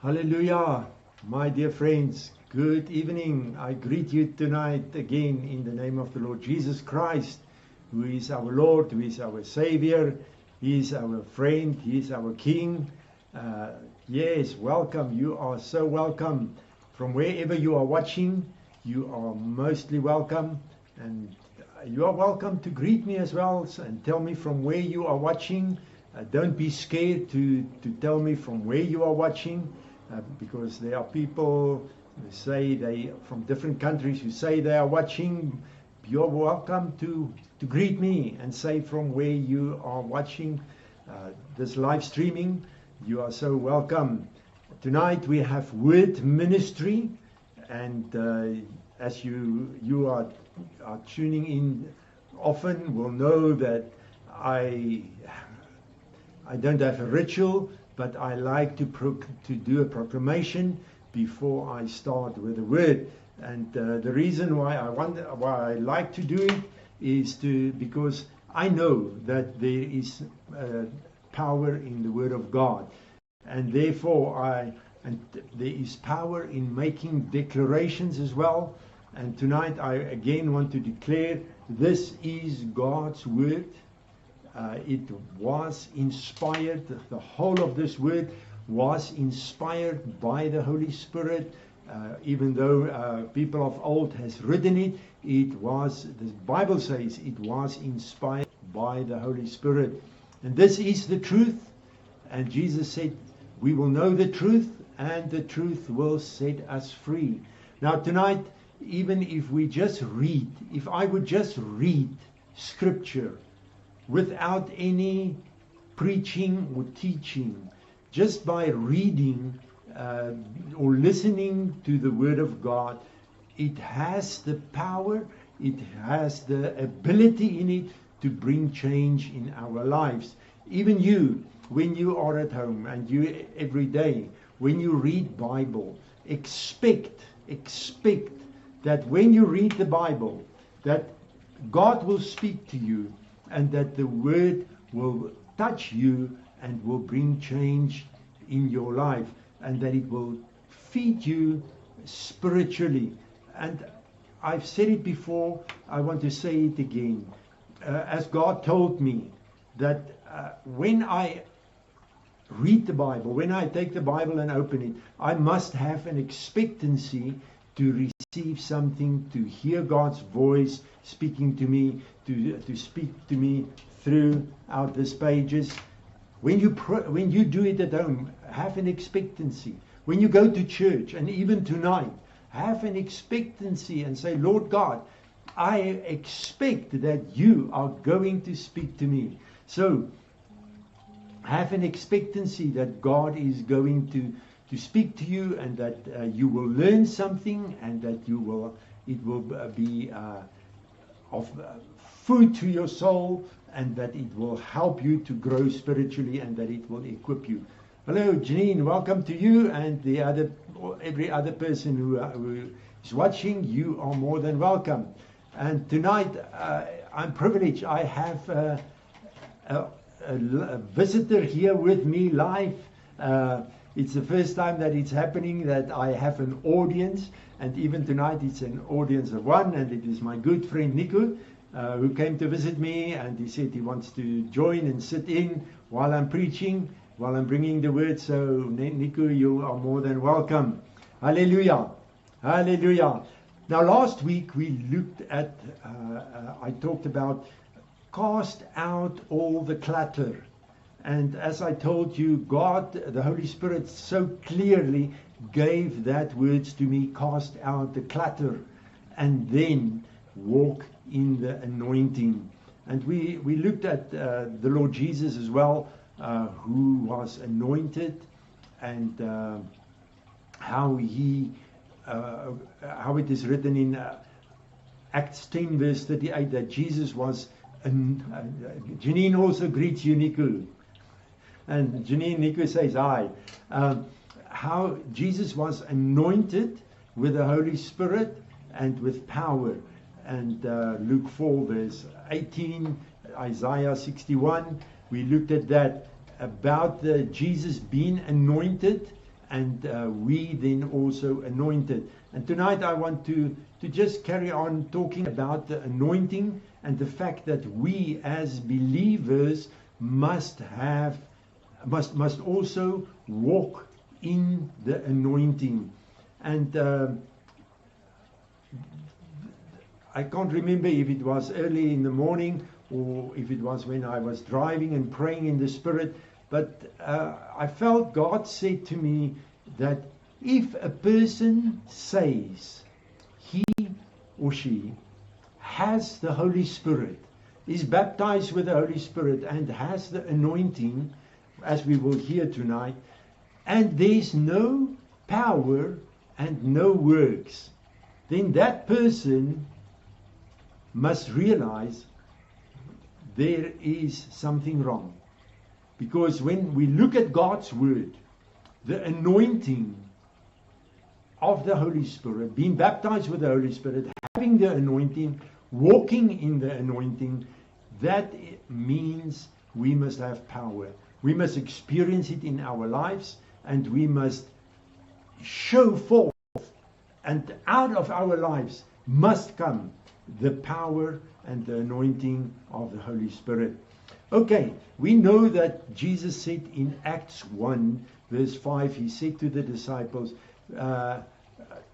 Hallelujah, my dear friends. Good evening. I greet you tonight again in the name of the Lord Jesus Christ, who is our Lord, who is our Savior. He is our friend. He is our King. Yes, welcome. You are so welcome. From wherever you are watching, you are mostly welcome. And you are welcome to greet me as well and tell me from where you are watching. Don't be scared to tell me from where you are watching, because there are people who say they from different countries who say they are watching. You're welcome to greet me and say from where you are watching this live streaming. You are so welcome. Tonight we have word ministry, and as you are tuning in often will know that I don't have a ritual, but I like to do a proclamation before I start with the word. And the reason why I like to do it is because I know that there is power in the Word of God, and therefore there is power in making declarations as well. And tonight I again want to declare this is God's Word. It was inspired, the whole of this word was inspired by the Holy Spirit. Even though people of old has written it, the Bible says it was inspired by the Holy Spirit. And this is the truth. And Jesus said, we will know the truth, and the truth will set us free. Now tonight, even if I would just read Scripture, without any preaching or teaching, just by reading or listening to the Word of God, it has the power, it has the ability in it to bring change in our lives. Even you, when you are at home and you every day, when you read Bible, expect that when you read the Bible, that God will speak to you, and that the word will touch you and will bring change in your life, and that it will feed you spiritually. And I've said it before, I want to say it again. As God told me that when I read the Bible, when I take the Bible and open it, I must have an expectancy to receive something, to hear God's voice speaking to me, to speak to me throughout these pages. When you do it at home, have an expectancy. When you go to church, and even tonight, have an expectancy and say, Lord God, I expect that you are going to speak to me. So have an expectancy that God is going to speak to you, and that you will learn something, and that it will be of food to your soul, and that it will help you to grow spiritually, and that it will equip you. Hello, Janine, welcome to you, and every other person who is watching. You are more than welcome. And tonight I'm privileged. I have a visitor here with me live. It's the first time that it's happening, that I have an audience, and even tonight it's an audience of one, and it is my good friend Nico, who came to visit me, and he said he wants to join and sit in while I'm preaching, while I'm bringing the word. So Nico, you are more than welcome. Hallelujah. Hallelujah. Now last week we looked at, I talked about cast out all the clutter. And as I told you, God, the Holy Spirit, so clearly gave that words to me: cast out the clutter, and then walk in the anointing. And we looked at the Lord Jesus as well, who was anointed, and how it is written in Acts 10 verse 38 that Jesus was. Janine also greets you, Nico. And Janine, Nico says hi. How Jesus was anointed with the Holy Spirit and with power. And Luke 4 verse 18, Isaiah 61, we looked at that, about Jesus being anointed and we then also anointed. And tonight I want to just carry on talking about the anointing and the fact that we as believers must also walk in the anointing. And I can't remember if it was early in the morning or if it was when I was driving and praying in the Spirit, but I felt God said to me that if a person says he or she has the Holy Spirit, is baptized with the Holy Spirit and has the anointing, as we will hear tonight, and there's no power and no works, then that person must realize there is something wrong. Because when we look at God's Word, the anointing of the Holy Spirit, being baptized with the Holy Spirit, having the anointing, walking in the anointing, that means we must have power. We must experience it in our lives, and we must show forth, and out of our lives must come the power and the anointing of the Holy Spirit. Okay, we know that Jesus said in Acts 1 verse 5, he said to the disciples,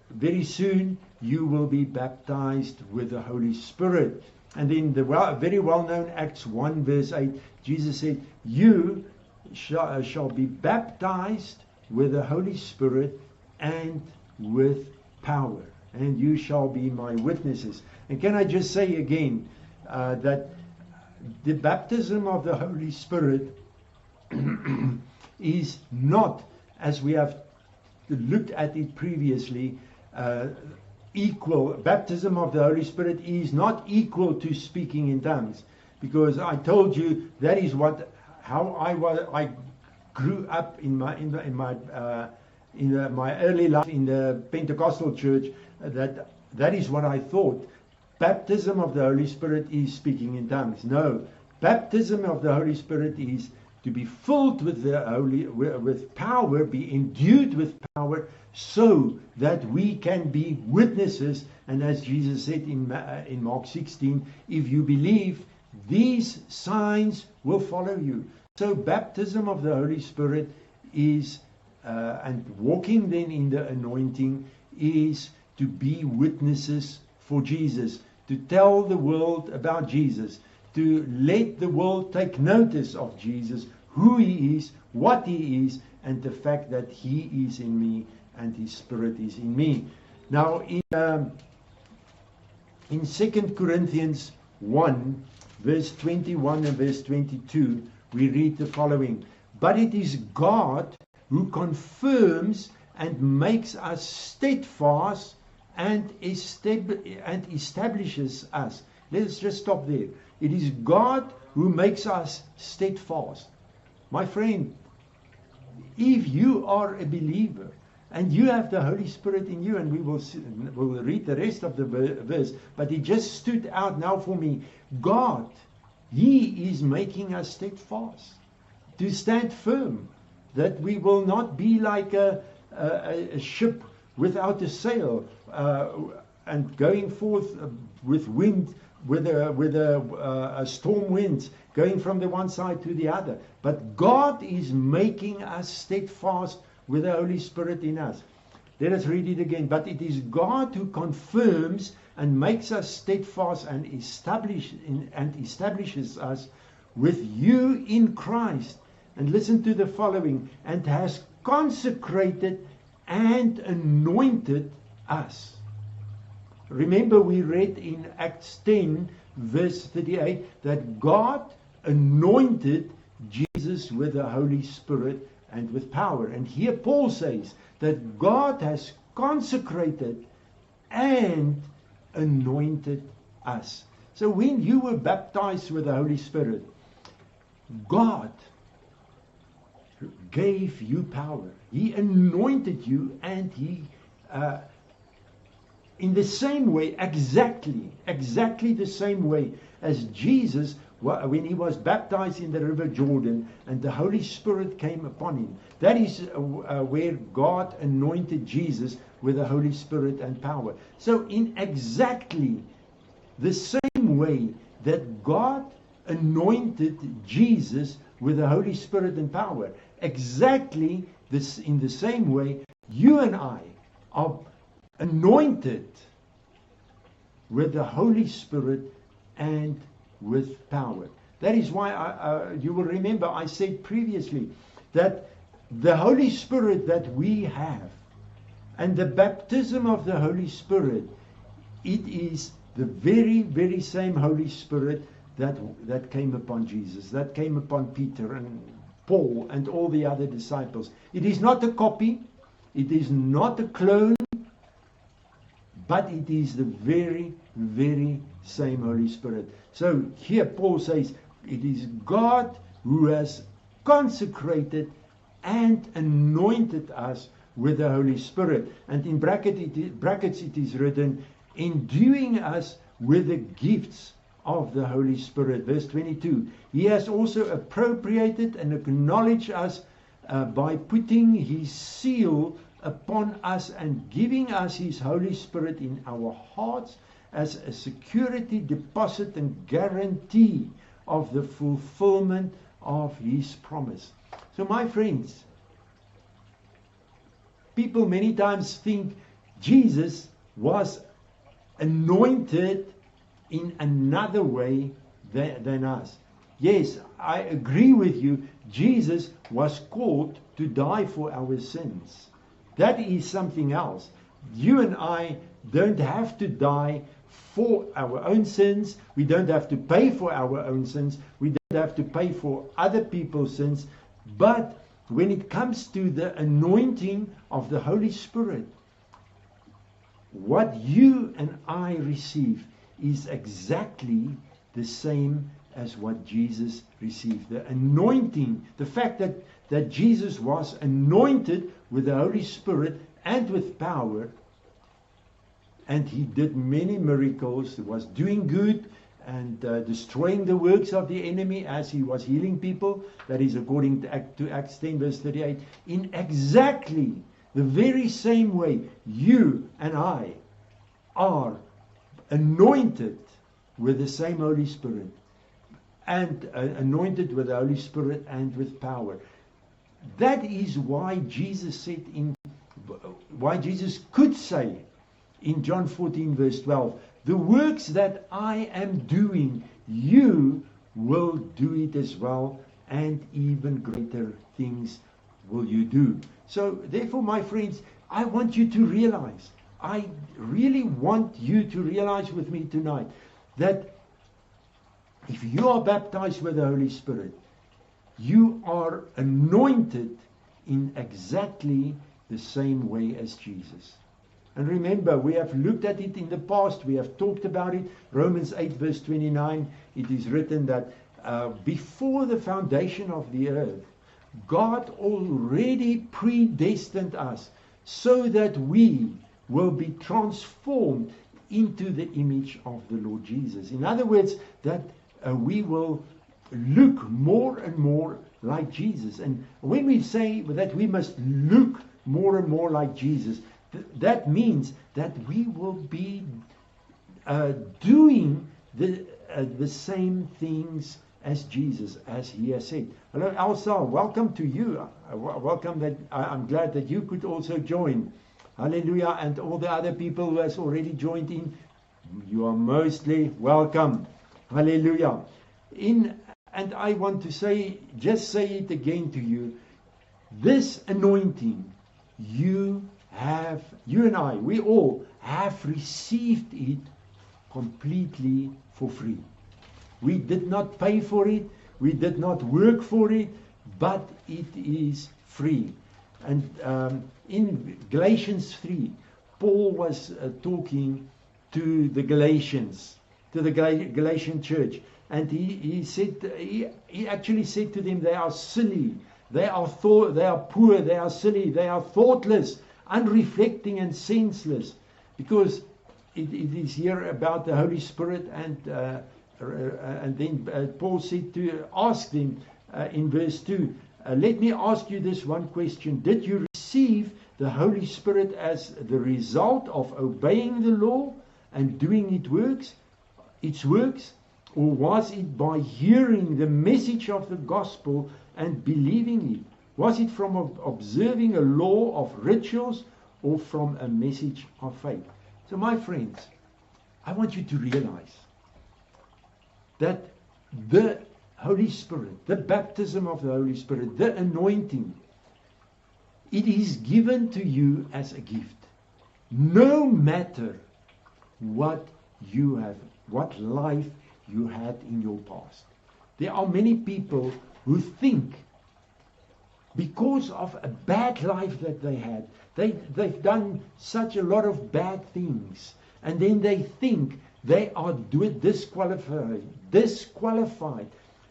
very soon you will be baptized with the Holy Spirit. And in the very well-known Acts 1 verse 8, Jesus said, you shall be baptized with the Holy Spirit and with power, and you shall be my witnesses. And can I just say again that the baptism of the Holy Spirit is not, as we have looked at it previously, equal. Baptism of the Holy Spirit is not equal to speaking in tongues, because I told you that is how I grew up in my early life in the Pentecostal church. That is what I thought. Baptism of the Holy Spirit is speaking in tongues. No, baptism of the Holy Spirit is to be filled with power, be endued with power, so that we can be witnesses. And as Jesus said in Mark 16, if you believe, these signs will follow you. So baptism of the Holy Spirit is, and walking then in the anointing, is to be witnesses for Jesus, to tell the world about Jesus, to let the world take notice of Jesus, who he is, what he is, and the fact that he is in me and his Spirit is in me. Now in 2 Corinthians 1 verse 21 and verse 22, we read the following: but it is God who confirms and makes us steadfast and establishes us. Let's just stop there. It is God who makes us steadfast. My friend, if you are a believer and you have the Holy Spirit in you, and we'll read the rest of the verse, but it just stood out now for me. God, he is making us steadfast, to stand firm, that we will not be like a ship without a sail, and going forth with wind, with a storm winds, going from the one side to the other. But God is making us steadfast with the Holy Spirit in us. Let us read it again. But it is God who confirms and makes us steadfast and establishes us with you in Christ. And listen to the following: and has consecrated and anointed us. Remember, we read in Acts 10 verse 38 that God anointed Jesus with the Holy Spirit and with power. And here Paul says that God has consecrated and anointed us. So when you were baptized with the Holy Spirit, God gave you power. He anointed you, and he in the same way, exactly the same way as Jesus when he was baptized in the river Jordan and the Holy Spirit came upon him. That is where God anointed Jesus with the Holy Spirit and power. So in exactly the same way that God anointed Jesus with the Holy Spirit and power, exactly this in the same way, you and I are anointed with the Holy Spirit and with power. That is why you will remember I said previously that the Holy Spirit that we have and the baptism of the Holy Spirit, it is the very, very same Holy Spirit that came upon Jesus, that came upon Peter and Paul and all the other disciples. It is not a copy, it is not a clone, but it is the very, very same Holy Spirit. So here Paul says, it is God who has consecrated and anointed us with the Holy Spirit. And in brackets it is written, enduing us with the gifts of the Holy Spirit. Verse 22, he has also appropriated and acknowledged us by putting his seal upon us and giving us his Holy Spirit in our hearts as a security deposit and guarantee of the fulfillment of his promise. So my friends, people many times think Jesus was anointed in another way than us. Yes, I agree with you. Jesus was called to die for our sins. That is something else. You and I don't have to die for our own sins. We don't have to pay for our own sins. We don't have to pay for other people's sins. But when it comes to the anointing of the Holy Spirit, what you and I receive is exactly the same as what Jesus received. The anointing, the fact that Jesus was anointed with the Holy Spirit and with power, and he did many miracles, he was doing good and destroying the works of the enemy as he was healing people. That is according to Acts 10 verse 38. In exactly the very same way, you and I are anointed with the same Holy Spirit and anointed with the Holy Spirit and with power. That is why Jesus could say in John 14 verse 12, the works that I am doing, you will do it as well, and even greater things will you do. So therefore, my friends, I want you to realize, I really want you to realize with me tonight that if you are baptized with the Holy Spirit, you are anointed in exactly the same way as Jesus. And remember, we have looked at it in the past, we have talked about it. Romans 8 verse 29, it is written that before the foundation of the earth, God already predestined us so that we will be transformed into the image of the Lord Jesus. In other words, that we will look more and more like Jesus. And when we say that we must look more and more like Jesus, that means that we will be doing the same things as Jesus, as he has said. Hello, Elsa, welcome to you. Welcome. That I'm glad that you could also join. Hallelujah. And all the other people who has already joined in, you are mostly welcome. Hallelujah. And I want to say it again to you. This anointing, you and I, we all have received it completely for free. We did not pay for it, we did not work for it, but it is free. And in Galatians 3, Paul was talking to the Galatians, to the Galatian church, and he actually said to them, they are silly, they are poor, they are silly, they are thoughtless, unreflecting and senseless, because it is here about the Holy Spirit and and then Paul said to ask them in verse 2, let me ask you this one question. Did you receive the Holy Spirit as the result of obeying the law and doing its works? Or was it by hearing the message of the gospel and believing it? Was it from observing a law of rituals or from a message of faith? So my friends, I want you to realize that the Holy Spirit, the baptism of the Holy Spirit, the anointing, it is given to you as a gift. No matter what you have, what life you had in your past. There are many people who think because of a bad life that they had, they've done such a lot of bad things, and then they think they are disqualified.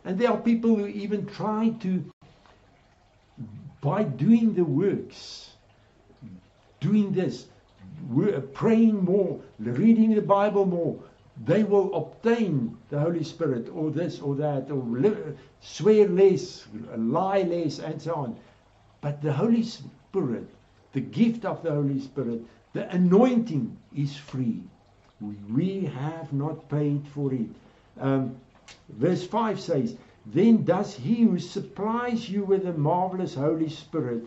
And there are people who even try to, by doing the works, doing this, praying more, reading the Bible more, they will obtain the Holy Spirit, or this or that, or swear less, lie less, and so on. But the Holy Spirit, the gift of the Holy Spirit, the anointing is free. We have not paid for it. Verse 5 says, then does he who supplies you with the marvelous Holy Spirit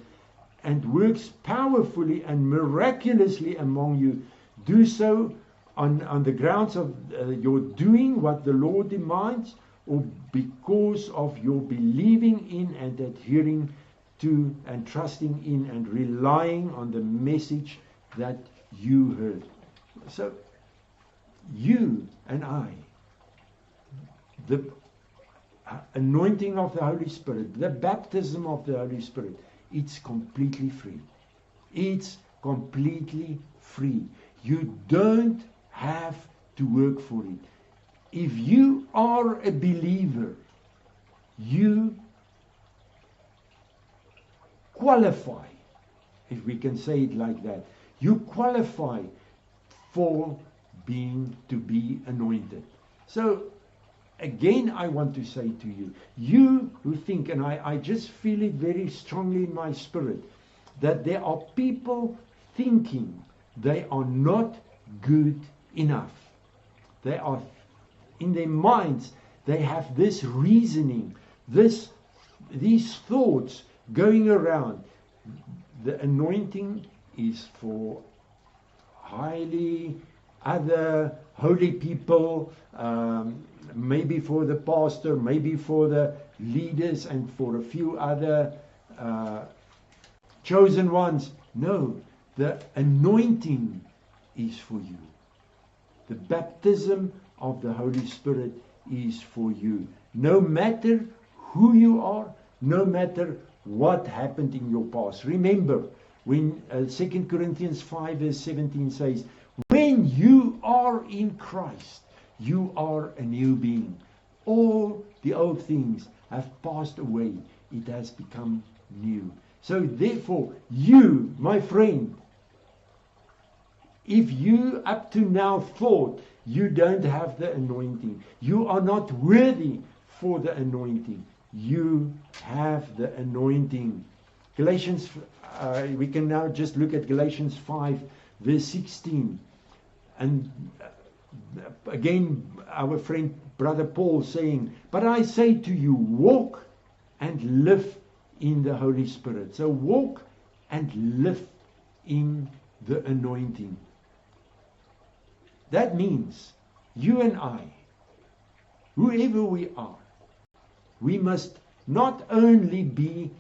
and works powerfully and miraculously among you, do so on the grounds of your doing what the Lord demands, or because of your believing in and adhering to and trusting in and relying on the message that you heard? So, you and I, the anointing of the Holy Spirit, the baptism of the Holy Spirit, it's completely free. It's completely free. You don't have to work for it. If you are a believer, you qualify, if we can say it like that. You qualify for to be anointed. So again, I want to say to you, you who think, and I just feel it very strongly in my spirit, that there are people thinking they are not good enough. They are, in their minds, they have this reasoning, these thoughts going around. The anointing is for highly other holy people, maybe for the pastor, maybe for the leaders, and for a few other chosen ones. No, the anointing is for you. The baptism of the Holy Spirit is for you. No matter who you are, no matter what happened in your past. Remember, when 2 Corinthians 5 verse 17 says, when you are in Christ, you are a new being. All the old things have passed away. It has become new. So therefore, you, my friend, if you up to now thought you don't have the anointing, you are not worthy for the anointing, you have the anointing. Galatians, we can now just look at Galatians 5 verse 16. And again, our friend Brother Paul saying, but I say to you, walk and live in the Holy Spirit. So walk and live in the anointing. That means you and I, whoever we are, we must not only be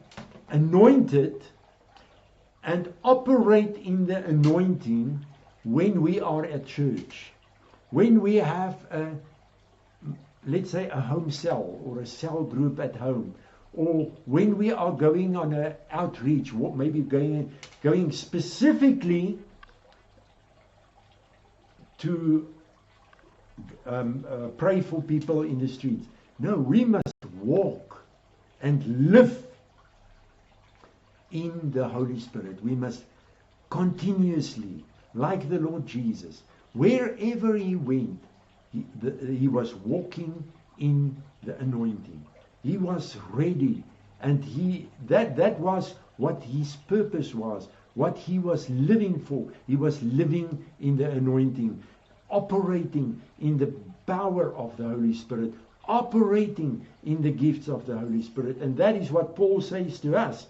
anointed and operate in the anointing when we are at church, when we have let's say a home cell or a cell group at home, or when we are going on an outreach, maybe going specifically to pray for people in the streets. No, we must walk and live in the Holy Spirit. We must continuously, like the Lord Jesus, wherever he went, he was walking in the anointing. He was ready, and that was what his purpose was, what he was living for. He was living in the anointing, operating in the power of the Holy Spirit, operating in the gifts of the Holy Spirit. And that is what Paul says to us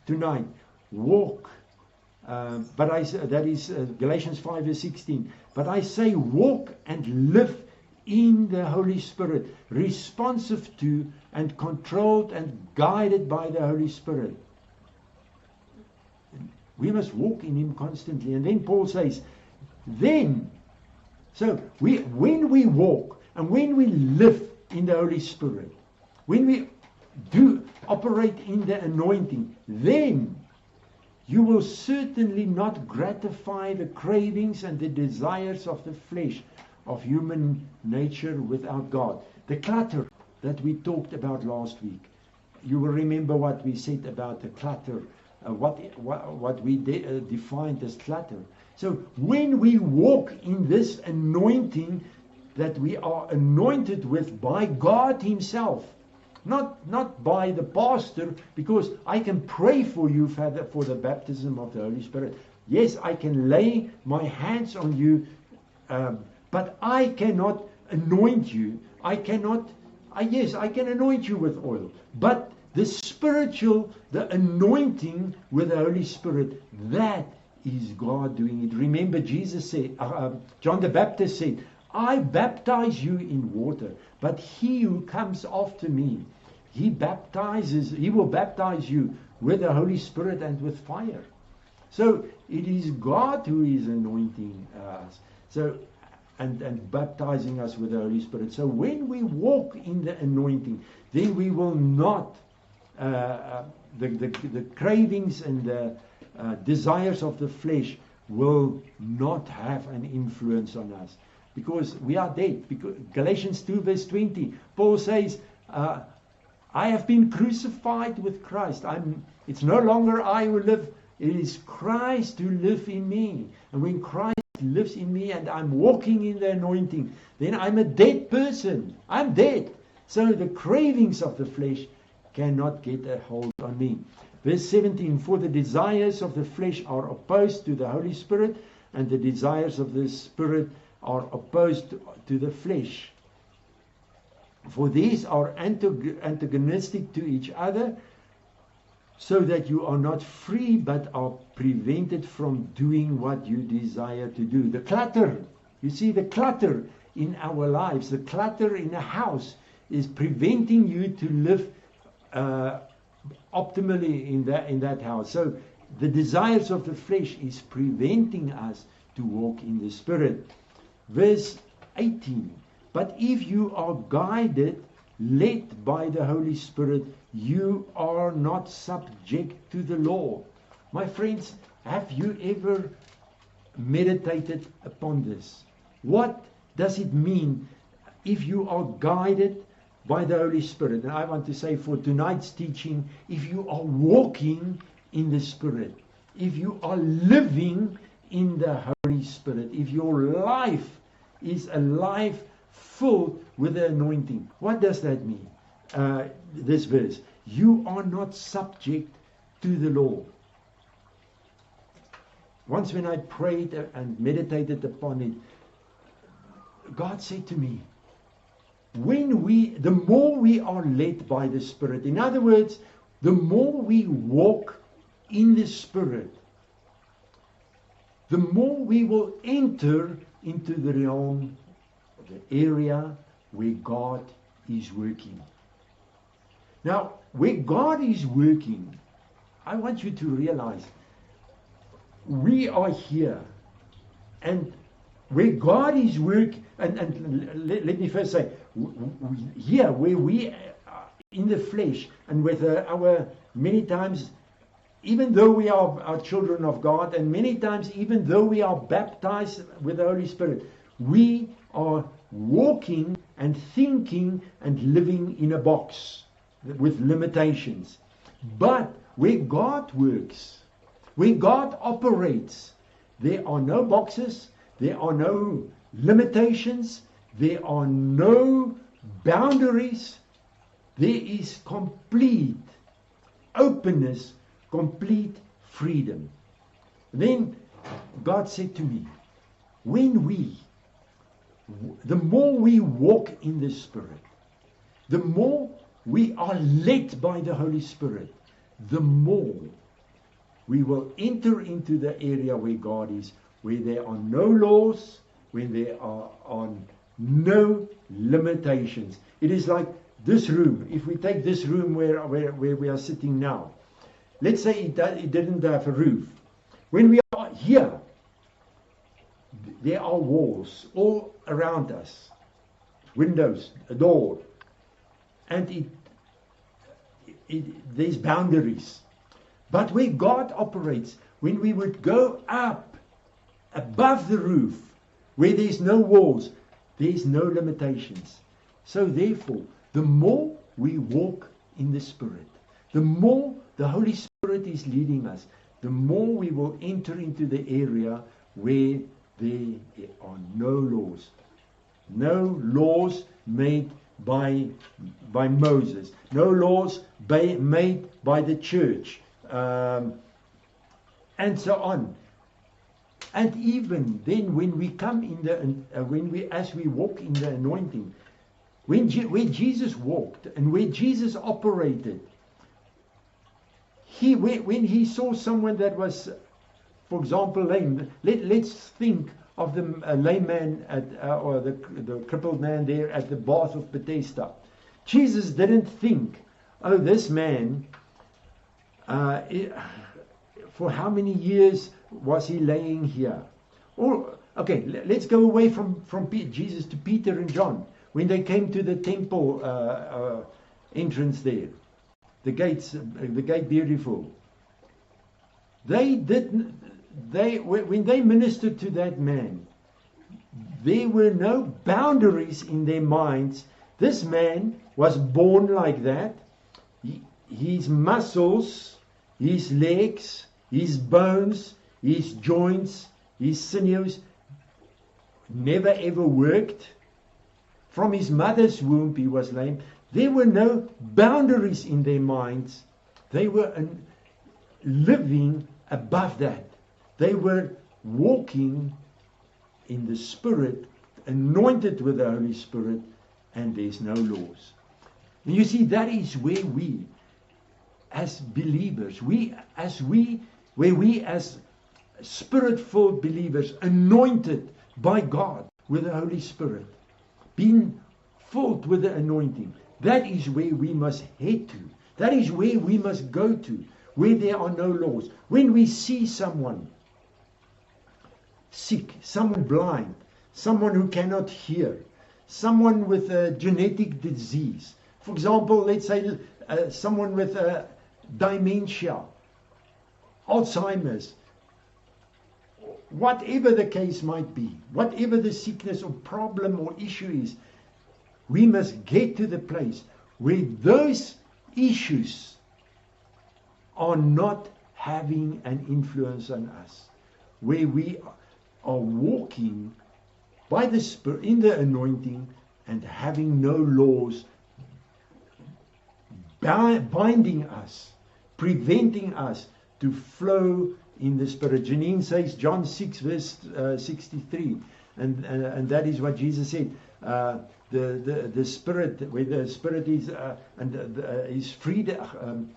tonight. Walk. That is Galatians 5 verse 16. But I say walk and live in the Holy Spirit, responsive to and controlled and guided by the Holy Spirit. We must walk in Him constantly. And then Paul says, when we walk and when we live in the Holy Spirit, when we do operate in the anointing, then you will certainly not gratify the cravings and the desires of the flesh, of human nature without God. The clutter that we talked about last week. You will remember what we said about the clutter, what we defined as clutter. So when we walk in this anointing that we are anointed with by God Himself, not by the pastor, because I can pray for you, Father, for the baptism of the Holy Spirit. Yes, I can lay my hands on you, but I cannot anoint you. I can anoint you with oil, but the spiritual, the anointing with the Holy Spirit, that is God doing it. Remember, Jesus said, John the Baptist said, I baptize you in water, but He who comes after me, He will baptize you with the Holy Spirit and with fire. So it is God who is anointing us. And baptizing us with the Holy Spirit. So when we walk in the anointing, then we will not, the cravings and the desires of the flesh will not have an influence on us. Because we are dead. Because Galatians 2 verse 20, Paul says, I have been crucified with Christ. It's no longer I who live, it is Christ who lives in me. And when Christ lives in me and I'm walking in the anointing, then I'm a dead person. I'm dead. So the cravings of the flesh cannot get a hold on me. Verse 17, for the desires of the flesh are opposed to the Holy Spirit, and the desires of the Spirit are opposed to the flesh. For these are antagonistic to each other, so that you are not free but are prevented from doing what you desire to do. The clutter, you see, the clutter in our lives, the clutter in a house is preventing you to live optimally in that house. So the desires of the flesh is preventing us to walk in the Spirit. Verse 18, but if you are guided, led by the Holy Spirit, you are not subject to the law. My friends, have you ever meditated upon this? What does it mean if you are guided by the Holy Spirit? And I want to say for tonight's teaching, if you are walking in the Spirit, if you are living in the Holy Spirit, if your life is a life full with the anointing. What does that mean? This verse. You are not subject to the law. Once when I prayed and meditated upon it, God said to me, the more we are led by the Spirit, in other words, the more we walk in the Spirit, the more we will enter into the realm, the area where God is working. Now, where God is working, I want you to realize we are here, and where God is working, and let me first say, here where we are in the flesh, and with our many times, even though we are children of God, and many times even though we are baptized with the Holy Spirit, we are walking and thinking and living in a box with limitations. But where God works, where God operates, there are no boxes, there are no limitations, there are no boundaries. There is complete openness, complete freedom. Then God said to me, the more we walk in the Spirit, the more we are led by the Holy Spirit, the more we will enter into the area where God is, where there are no laws, where there are no limitations. It is like this room. If we take this room where we are sitting now, let's say it didn't have a roof. When we are here, there are walls all around us, windows, a door, and there's boundaries. But where God operates, when we would go up above the roof, where there's no walls, there's no limitations. So therefore, the more we walk in the Spirit, the more the Holy Spirit is leading us, the more we will enter into the area where there are no laws. No laws made by Moses. No laws made by the church. And so on. And even then, when we come in as we walk in the anointing, where Jesus walked and where Jesus operated, when he saw someone that was, for example, lame, let's think of the lame man or the crippled man there at the bath of Bethesda. Jesus didn't think, oh, this man, for how many years was he laying here? Or, okay, let's go away from Jesus to Peter and John. When they came to the temple entrance there, the gate beautiful. When they ministered to that man, there were no boundaries in their minds. This man was born like that. His muscles, his legs, his bones, his joints, his sinews never ever worked. From his mother's womb he was lame. There were no boundaries in their minds. They were living above that. They were walking in the Spirit, anointed with the Holy Spirit, and there's no laws. And you see, that is where we, as believers, as Spirit-filled believers, anointed by God with the Holy Spirit, being filled with the anointing, that is where we must head to. That is where we must go to, where there are no laws. When we see someone sick, someone blind, someone who cannot hear, someone with a genetic disease, for example, let's say someone with dementia, Alzheimer's, whatever the case might be, whatever the sickness or problem or issue is, we must get to the place where those issues are not having an influence on us, where we are walking by the Spirit in the anointing and having no laws binding us, preventing us to flow in the Spirit. Janine says John 6 verse 63, and that is what Jesus said. The Spirit, where the Spirit is is freedom.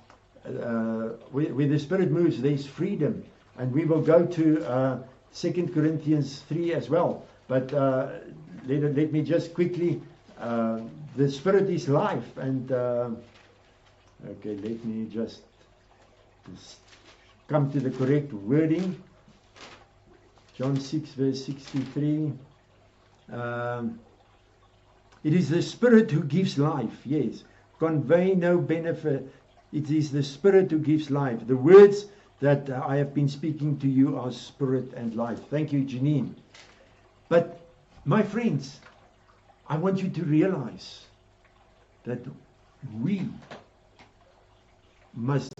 Where the Spirit moves, there's freedom, and we will go to 2 Corinthians 3 as well. But let me just quickly. The Spirit is life, and okay, let me just come to the correct wording. John 6 verse 63. It is the Spirit who gives life. Yes, convey no benefit. It is the Spirit who gives life. The words that I have been speaking to you are spirit and life. Thank you, Janine. But my friends, I want you to realize that we must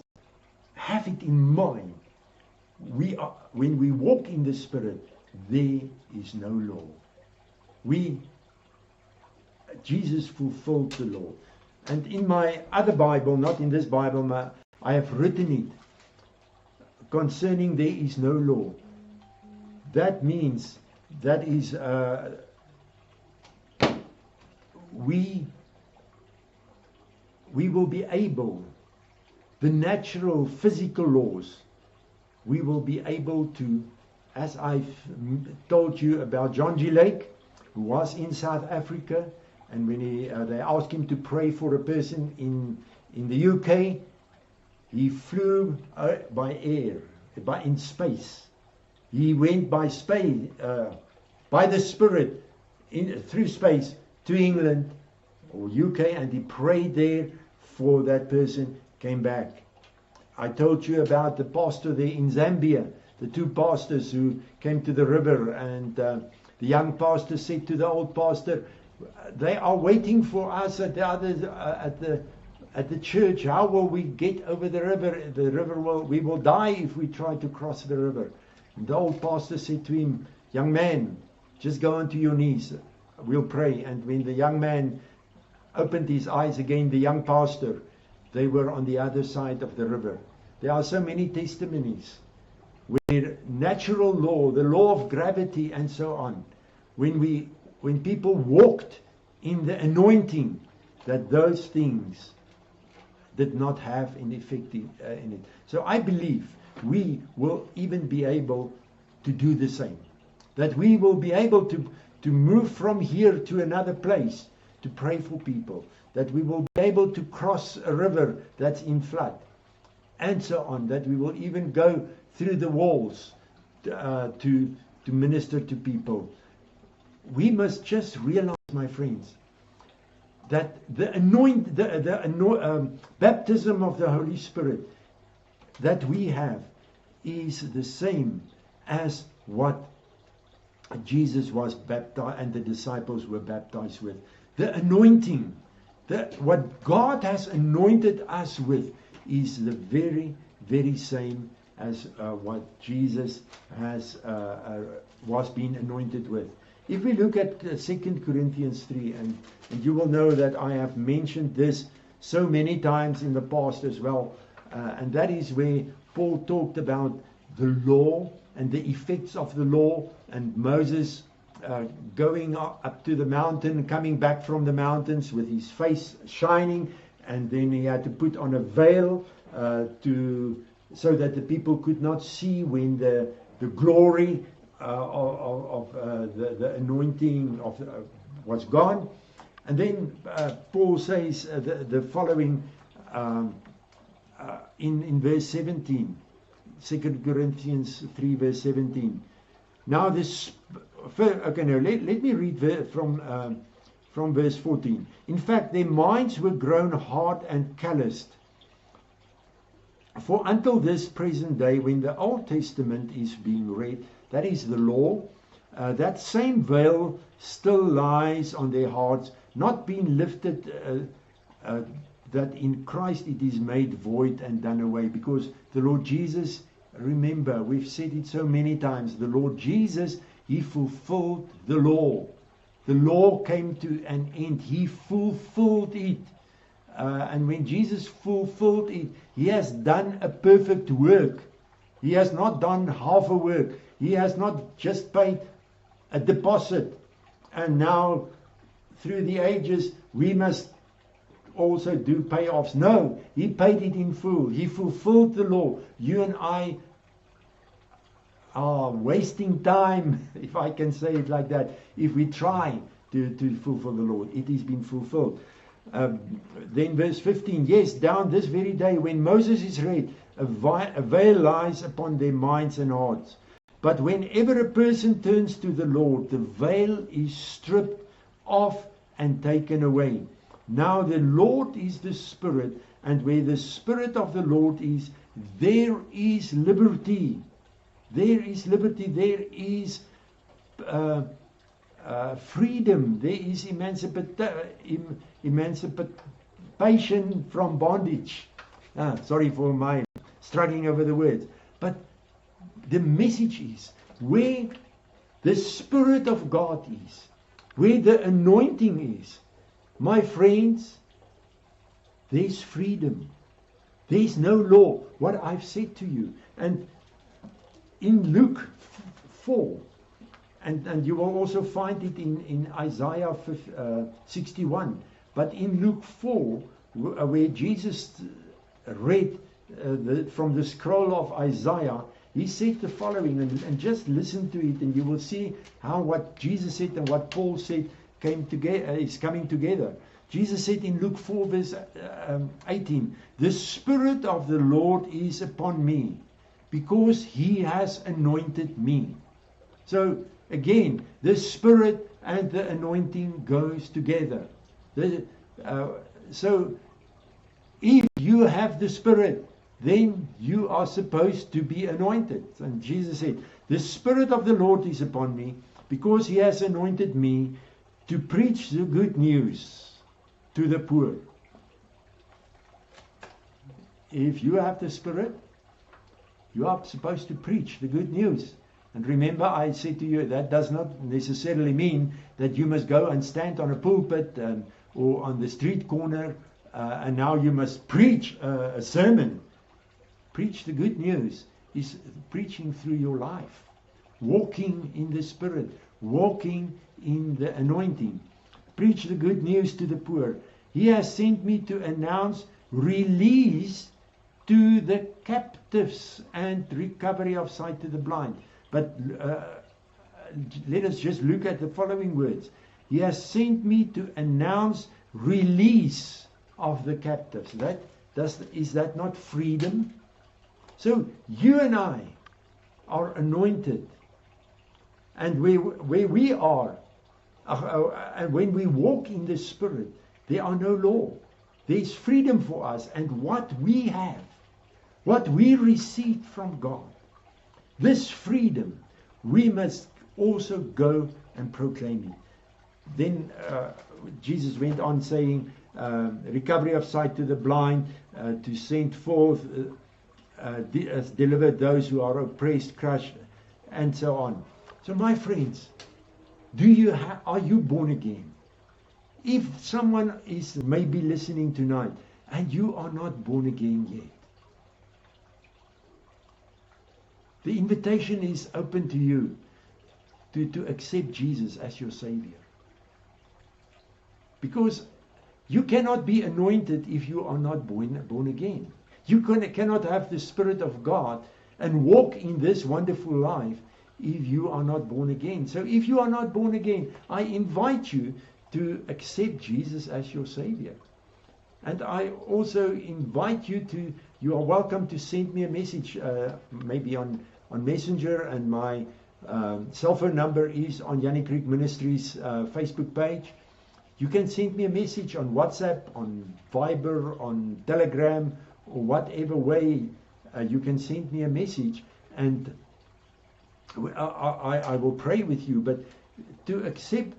have it in mind. When we walk in the Spirit, there is no law. We Jesus fulfilled the law. And in my other Bible, not in this Bible, I have written it concerning there is no law. That means that is we will be able, the natural physical laws, we will be able to, as I've told you about John G. Lake, who was in South Africa, and when they asked him to pray for a person in the UK, he flew by air, in space. He went by space, by the Spirit, through space to England or UK, and he prayed there for that person, came back. I told you about the pastor there in Zambia, the two pastors who came to the river, and the young pastor said to the old pastor, they are waiting for us at the church. How will we get over the river? The river we will die if we try to cross the river. And the old pastor said to him, young man, just go onto your knees. We'll pray. And when the young man opened his eyes again, the young pastor, they were on the other side of the river. There are so many testimonies where natural law, the law of gravity and so on, when people walked in the anointing, that those things did not have an effect in it. So I believe we will even be able to do the same. That we will be able to move from here to another place to pray for people. That we will be able to cross a river that's in flood. And so on. That we will even go through the walls to minister to people. We must just realize, my friends, that the baptism of the Holy Spirit that we have is the same as what Jesus was baptized and the disciples were baptized with. The anointing, what God has anointed us with, is the very, very same as what Jesus was being anointed with. If we look at 2 Corinthians 3, and you will know that I have mentioned this so many times in the past as well, and that is where Paul talked about the law and the effects of the law, and Moses going up to the mountain, coming back from the mountains with his face shining, and then he had to put on a veil so that the people could not see when the glory of the anointing was gone. And then Paul says the following in verse 17, 2 Corinthians 3 verse 17. Now this, okay, no, let me read from verse 14. In fact, their minds were grown hard and calloused. For until this present day, when the Old Testament is being read, that is the law, that same veil still lies on their hearts, not being lifted, that in Christ it is made void and done away. Because the Lord Jesus, remember, we've said it so many times, the Lord Jesus, He fulfilled the law. The law came to an end. He fulfilled it. And when Jesus fulfilled it, He has done a perfect work. He has not done half a work. He has not just paid a deposit. And now, through the ages, we must also do payoffs. No, He paid it in full. He fulfilled the law. You and I are wasting time, if I can say it like that, if we try to fulfill the law. It has been fulfilled. Then verse 15, yes, down this very day when Moses is read, a veil lies upon their minds and hearts. But whenever a person turns to the Lord, the veil is stripped off and taken away. Now the Lord is the Spirit, and where the Spirit of the Lord is, there is liberty. There is liberty. There is freedom. There is emancipation from bondage. Sorry for my struggling over the words. But the message is, where the Spirit of God is, where the anointing is, My friends, there's freedom. There's no law. What I've said to you. And in Luke 4, and you will also find it in Isaiah 61, but in Luke 4, where Jesus read from the scroll of Isaiah, he said the following, and just listen to it, and you will see how what Jesus said and what Paul said is coming together. Jesus said in Luke 4 verse 18, the Spirit of the Lord is upon me, because He has anointed me. So again, the Spirit and the anointing goes together. So if you have the Spirit, then you are supposed to be anointed. And Jesus said, the Spirit of the Lord is upon me, because He has anointed me to preach the good news to the poor. If you have the Spirit, you are supposed to preach the good news. And remember, I said to you, that does not necessarily mean that you must go and stand on a pulpit or on the street corner and now you must preach a sermon. Preach the good news is preaching through your life, walking in the Spirit, walking in the anointing. Preach the good news to the poor. He has sent me to announce release to the captives and recovery of sight to the blind. But let us just look at the following words. He has sent me to announce release of the captives. Is that not freedom? So you and I are anointed. And where we are, and when we walk in the Spirit, there are no law. There's freedom for us. And what we have, what we received from God, this freedom, we must also go and proclaim it. Then Jesus went on saying, recovery of sight to the blind, to send forth, deliver those who are oppressed, crushed, and so on. So my friends, are you born again? If someone is maybe listening tonight and you are not born again yet, the invitation is open to you to accept Jesus as your Savior. Because you cannot be anointed if you are not born again. You cannot have the Spirit of God and walk in this wonderful life if you are not born again. So if you are not born again, I invite you to accept Jesus as your Savior. And I also invite you are welcome to send me a message, maybe on Messenger, and my cell phone number is on Yannick Creek Ministries Facebook page. You can send me a message on WhatsApp, on Viber, on Telegram, or whatever way you can send me a message, and I will pray with you. But to accept,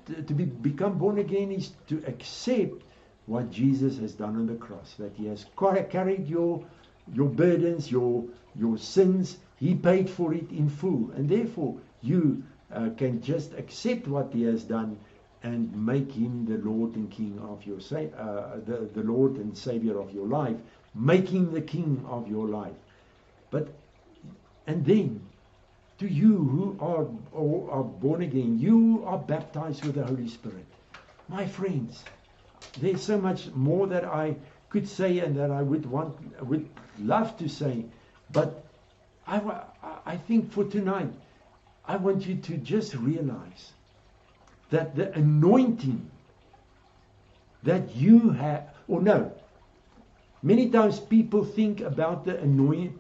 become born again is to accept what Jesus has done on the cross, that He has carried your burdens, your sins. He paid for it in full, and therefore you can just accept what He has done and make Him the Lord and King of your the Lord and Savior of your life, make Him the King of your life. And then, to you who are born again, you are baptized with the Holy Spirit. My friends, there's so much more that I could say and that I would love to say, but I think for tonight, I want you to just realize that the anointing that you have, many times people think about the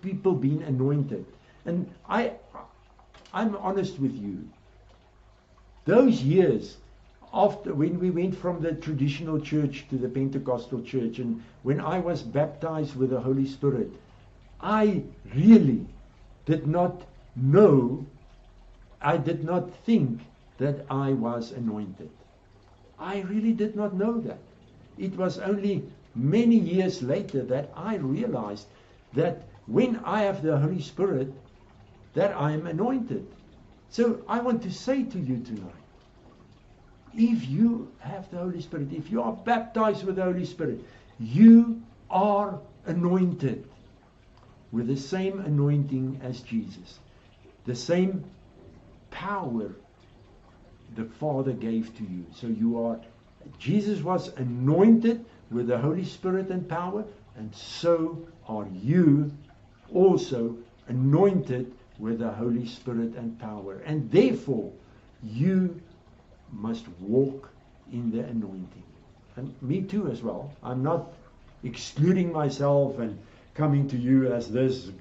people being anointed, and I'm honest with you. Those years after, when we went from the traditional church to the Pentecostal church, and when I was baptized with the Holy Spirit, I really did not know, I did not think that I was anointed. I really did not know that. It was only many years later that I realized that when I have the Holy Spirit, that I am anointed. So I want to say to you tonight, if you have the Holy Spirit, if you are baptized with the Holy Spirit, you are anointed with the same anointing as Jesus, the same power the Father gave to you. So Jesus was anointed with the Holy Spirit and power, and so are you also anointed with the Holy Spirit and power. And therefore, you must walk in the anointing. And me too as well. I'm not excluding myself and coming to you as this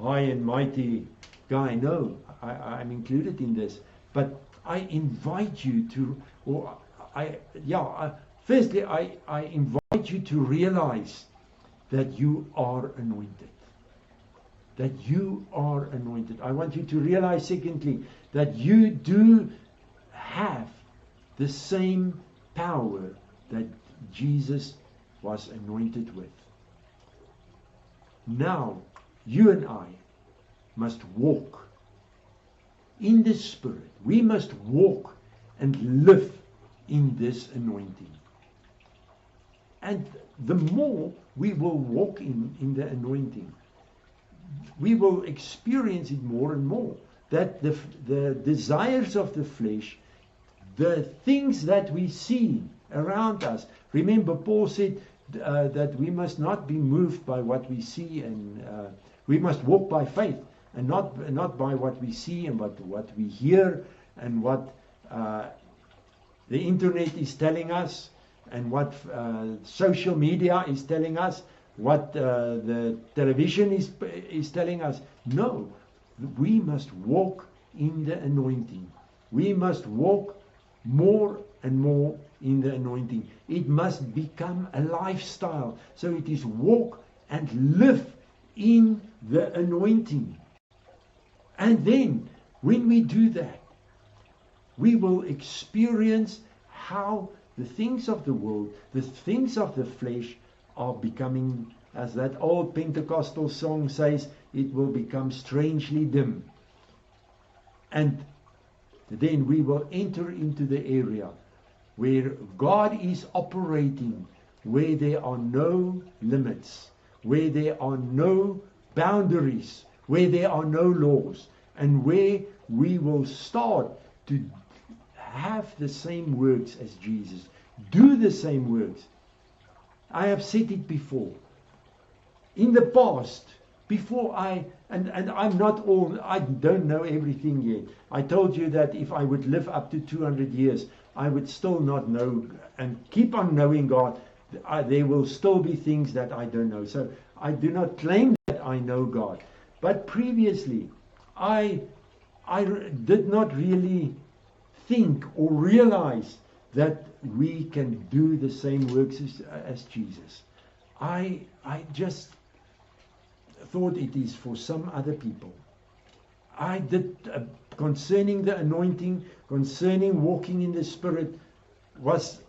high and mighty guy. No, I'm included in this. But I invite you to, firstly, I invite you to realize that you are anointed. That you are anointed. I want you to realize, secondly, that you do have the same power that Jesus was anointed with. Now, you and I must walk in the Spirit. We must walk and live in this anointing. And the more we will walk in the anointing, we will experience it more and more. That the desires of the flesh, the things that we see around us. Remember, Paul said that we must not be moved by what we see, and we must walk by faith, and not by what we see and what we hear, and what the internet is telling us, and what social media is telling us, what the television is telling us. No, we must walk in the anointing. We must walk more and more in the anointing. It must become a lifestyle. So it is walk and live in the anointing. And then, when we do that, we will experience how the things of the world, the things of the flesh are becoming, as that old Pentecostal song says, it will become strangely dim. And then we will enter into the area where God is operating, where there are no limits, where there are no boundaries, where there are no laws, and where we will start to have the same works as Jesus, do the same works. I have said it before. In the past, before and I'm not all, I don't know everything yet. I told you that if I would live up to 200 years, I would still not know and keep on knowing God. There will still be things that I don't know. So I do not claim that I know God. But previously, I did not really think or realize that we can do the same works as Jesus. I just thought it is for some other people. I did, concerning the anointing, concerning walking in the Spirit, was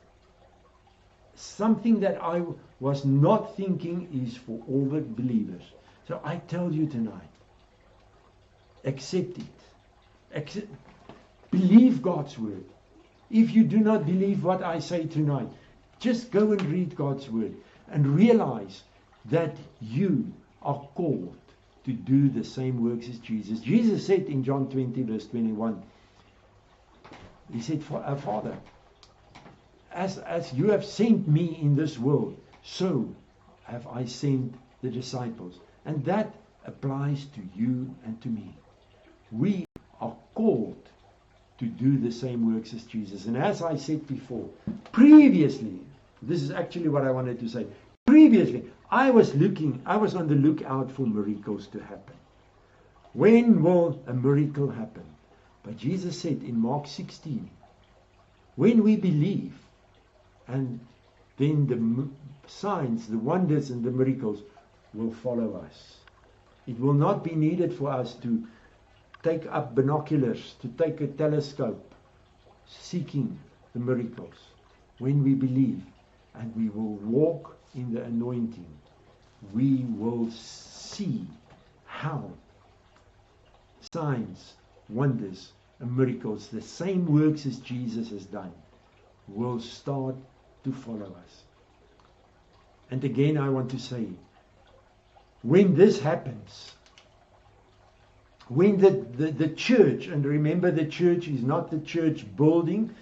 something that I was not thinking is for all the believers. So I tell you tonight, accept it. Believe God's word. If you do not believe what I say tonight, just go and read God's word and realize that you are called to do the same works as Jesus. Jesus said in John 20 verse 21, he said, Father, as you have sent me in this world, so have I sent the disciples. And that applies to you and to me. We are called to do the same works as Jesus. And as I said before, previously, this is actually what I wanted to say. Previously, I was on the lookout for miracles to happen. When will a miracle happen? But Jesus said in Mark 16, when we believe, and then the signs, the wonders and the miracles will follow us. It will not be needed for us to take up binoculars, to take a telescope, seeking the miracles. When we believe and we will walk in the anointing, we will see how signs, wonders, and miracles, the same works as Jesus has done, will start to follow us. And again, I want to say, when this happens, when the church, and remember the church is not the church building,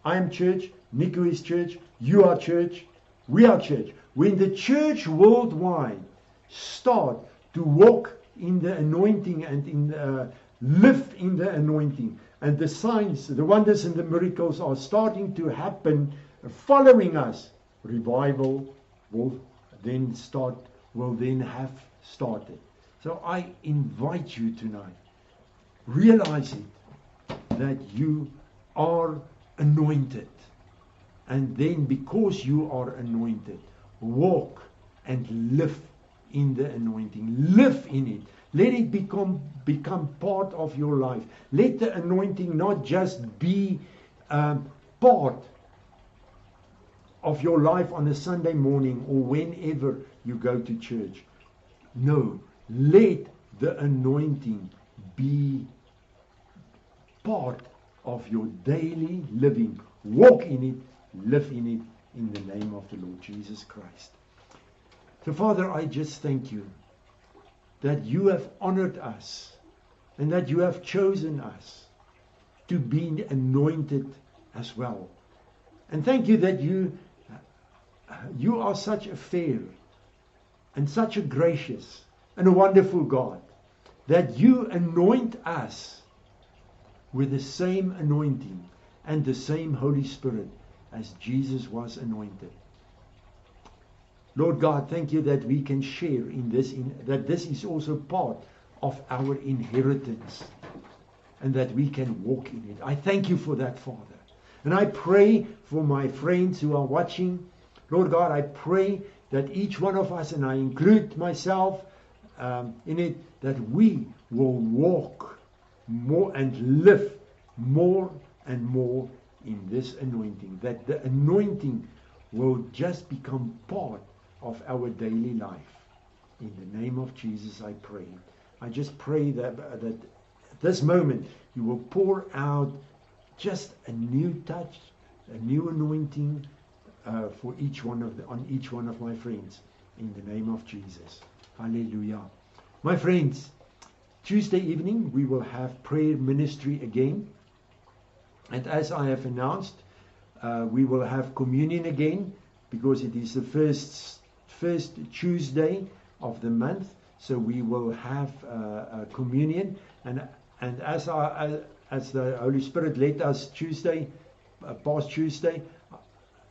I am church, Nico is church, you are church, we are church. When the church worldwide start to walk in the anointing and live in the anointing, and the signs, the wonders and the miracles are starting to happen following us, revival will then have started. So I invite you tonight, realize it, that you are anointed. And then because you are anointed, walk and live in the anointing. Live in it. Let it become part of your life. Let the anointing not just be part of your life on a Sunday morning or whenever you go to church. No, let the anointing be part of your daily living. Walk in it, live in it, in the name of the Lord Jesus Christ. So Father, I just thank you that you have honored us and that you have chosen us to be anointed as well. And thank you that you are such a fair and such a gracious and a wonderful God, that you anoint us with the same anointing and the same Holy Spirit as Jesus was anointed. Lord God, thank you that we can share in this, that this is also part of our inheritance and that we can walk in it. I thank you for that, Father. And I pray for my friends who are watching. Lord God, I pray that each one of us, and I include myself in it, that we will walk more and live more and more in this anointing. That the anointing will just become part of our daily life. In the name of Jesus, I pray. I just pray that at this moment you will pour out just a new touch, a new anointing for each one on each one of my friends. In the name of Jesus. Hallelujah. My friends, Tuesday evening we will have prayer ministry again. And as I have announced, we will have communion again because it is the first Tuesday of the month. So we will have communion, and as the Holy Spirit led us past Tuesday,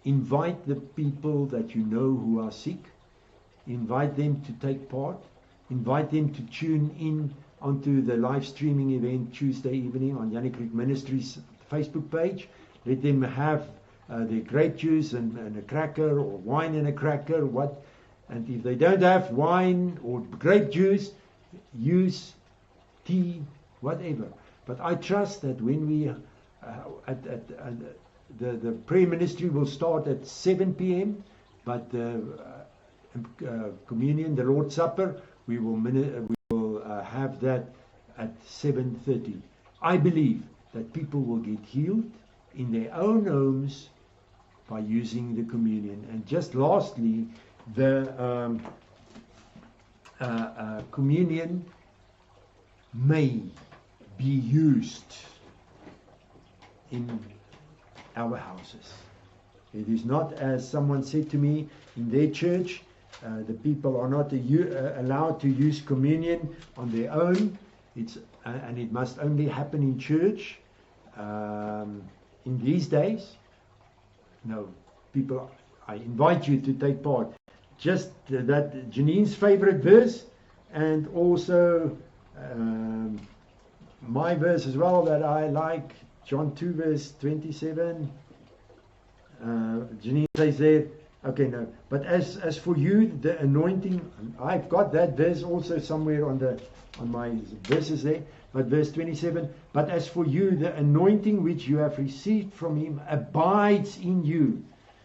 invite the people that you know who are sick. Invite them to take part. Invite them to tune in onto the live streaming event Tuesday evening on Yannick Creek Ministries Facebook page. Let them have their grape juice and a cracker, or wine and a cracker. And if they don't have wine or grape juice, use tea, whatever. But I trust that when we the prayer ministry will start at 7 p.m. But communion, the Lord's Supper, we will have that at 7:30. I believe that people will get healed in their own homes by using the communion. And just lastly, the communion may be used in our houses. It is not, as someone said to me, in their church, the people are not allowed to use communion on their own. And it must only happen in church. In these days, no, people, I invite you to take part. Just that Janine's favorite verse, and also my verse as well that I like, John 2 verse 27. Janine says there, okay, no. But as for you, the anointing, I've got that verse also somewhere on my verses there. But verse 27, but as for you, the anointing which you have received from him abides in you.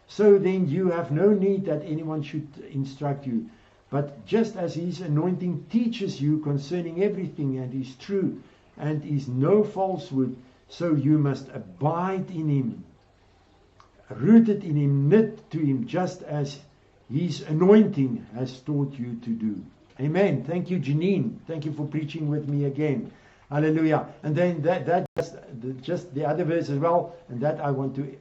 So then you have no need that anyone should instruct you. But just as his anointing teaches you concerning everything and is true and is no falsehood, so you must abide in him. rooted in Him, knit to Him, just as His anointing has taught you to do. Amen. Thank you, Janine. Thank you for preaching with me again. Hallelujah. And then just the other verse as well, and that I want to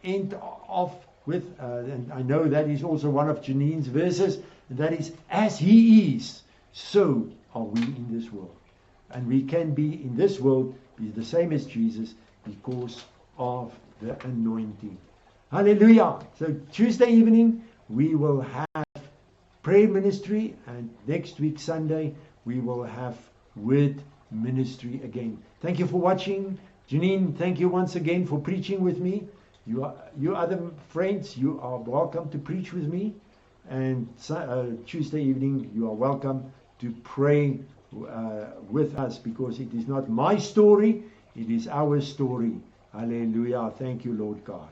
end off with, and I know that is also one of Janine's verses, and that is, as He is, so are we in this world. And we can be in this world, be the same as Jesus, because of the anointing. Hallelujah. So Tuesday evening, we will have prayer ministry, and next week, Sunday, we will have word ministry again. Thank you for watching. Janine, thank you once again for preaching with me. You other friends, you are welcome to preach with me. And Tuesday evening, you are welcome to pray with us, because it is not my story, it is our story. Hallelujah. Thank you, Lord God.